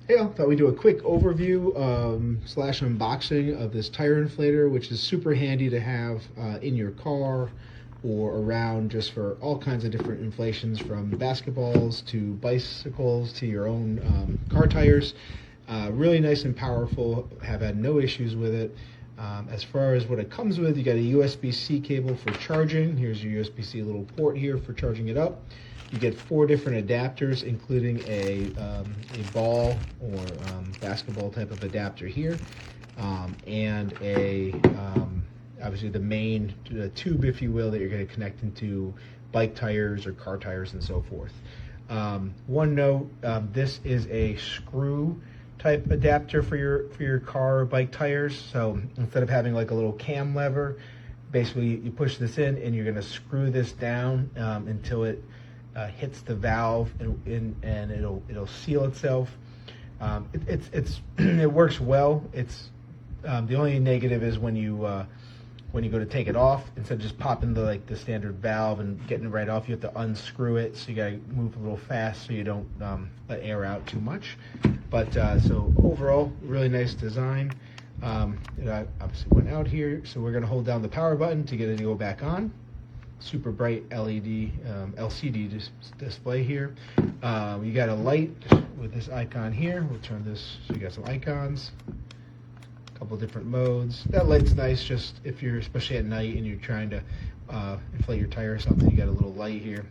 Hey, I thought we'd do a quick overview slash unboxing of this tire inflator, which is super handy to have in your car or around just for all kinds of different inflations, from basketballs to bicycles to your own car tires. Really nice and powerful. Have had no issues with it. As far as what it comes with, you got a USB-C cable for charging. Here's your USB-C little port here for charging it up. You get 4 different adapters, including a ball or basketball type of adapter here, and obviously the main tube, if you will, that you're going to connect into bike tires or car tires and so forth. One note: this is a screw type adapter for your car or bike tires. So instead of having like a little cam lever, basically you push this in and you're going to screw this down until it hits the valve and it'll seal itself. It works well. It's the only negative is when you go to take it off, instead of just popping the standard valve and getting it right off, you have to unscrew it. So you got to move a little fast so you don't let air out too much. But so overall, really nice design. It obviously went out here, so we're going to hold down the power button to get it to go back on. Super bright LED LCD display here. You got a light with this icon here. We'll turn this so you got some icons. A couple different modes. That light's nice, just if you're especially at night and you're trying to inflate your tire or something. You got a little light here.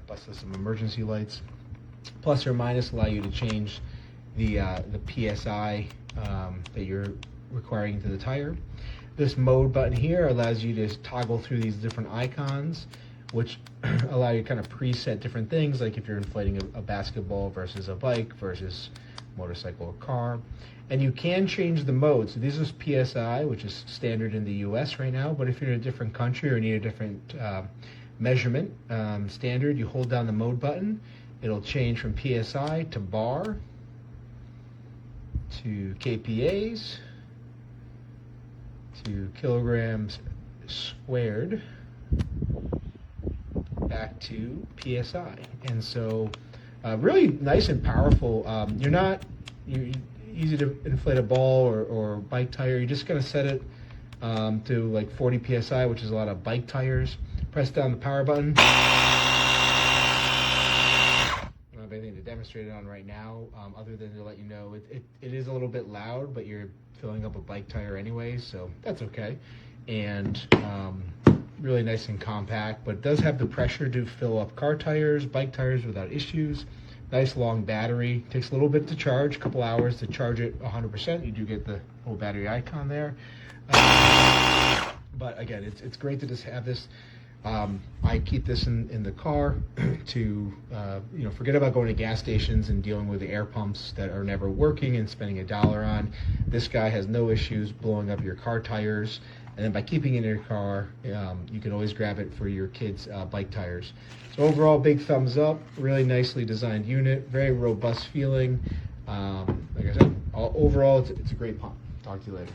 Plus there's some emergency lights. Plus or minus allow you to change the PSI that you're requiring to the tire. This mode button here allows you to toggle through these different icons, which allow you to kind of preset different things, like if you're inflating a basketball versus a bike versus motorcycle or car. And you can change the mode. So this is PSI, which is standard in the US right now, but if you're in a different country or need a different measurement standard, you hold down the mode button. It'll change from PSI to bar to KPAs to kilograms squared back to PSI. And so really nice and powerful. You're easy to inflate a ball or bike tire. You're just going to set it to like 40 PSI, which is a lot of bike tires. Press down the power button. I don't have anything to demonstrate it on right now, other than to let you know it is a little bit loud, but you're filling up a bike tire anyway, so that's okay. And really nice and compact, but it does have the pressure to fill up car tires, bike tires without issues. Nice long battery. Takes a little bit to charge, a couple hours to charge it 100%. You do get the little battery icon there. But again, it's great to just have this. I keep this in the car to forget about going to gas stations and dealing with the air pumps that are never working and spending $1 on. This guy has no issues blowing up your car tires, and then by keeping it in your car, you can always grab it for your kids' bike tires. So overall, big thumbs up. Really nicely designed unit, very robust feeling. Like I said, overall it's a great pump. Talk to you later.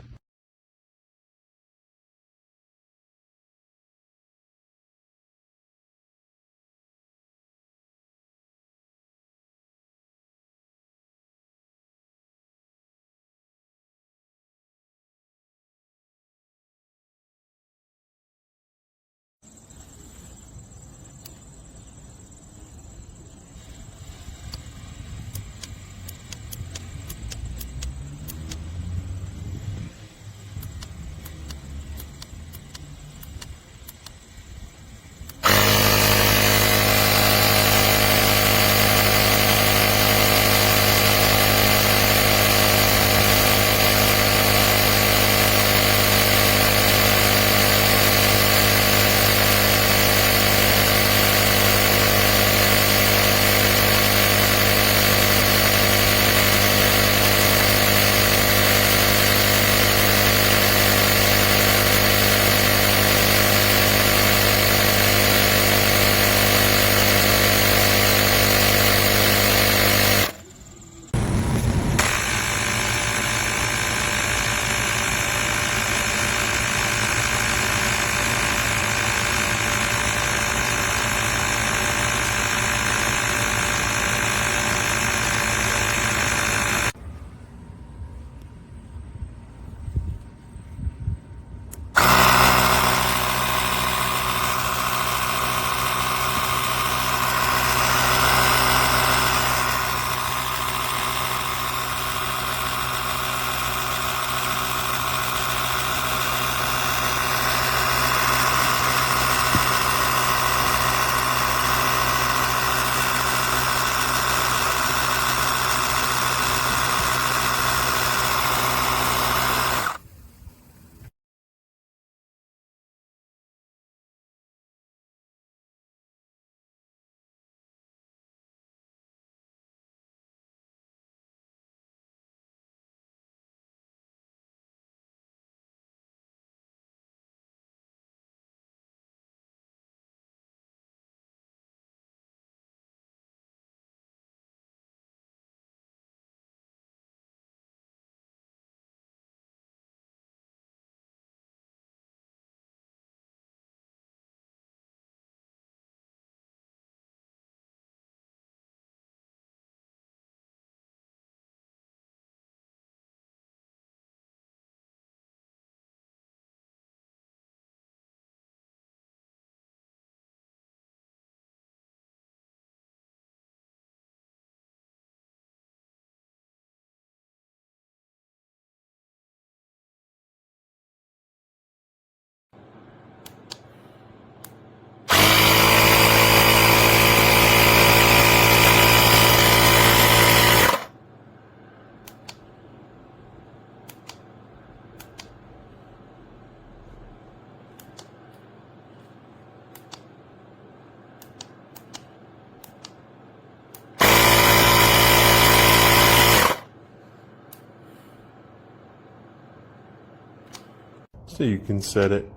So you can set it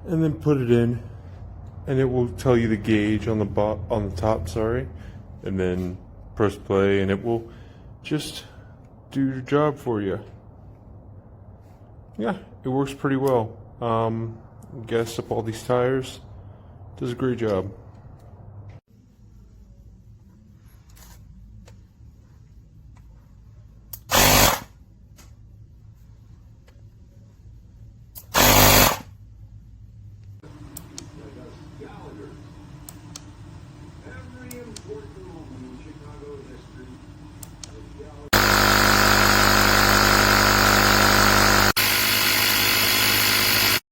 and then put it in, and it will tell you the gauge on the top, sorry, and then press play and it will just do your job for you. Yeah, it works pretty well. Gas up all these tires, does a great job.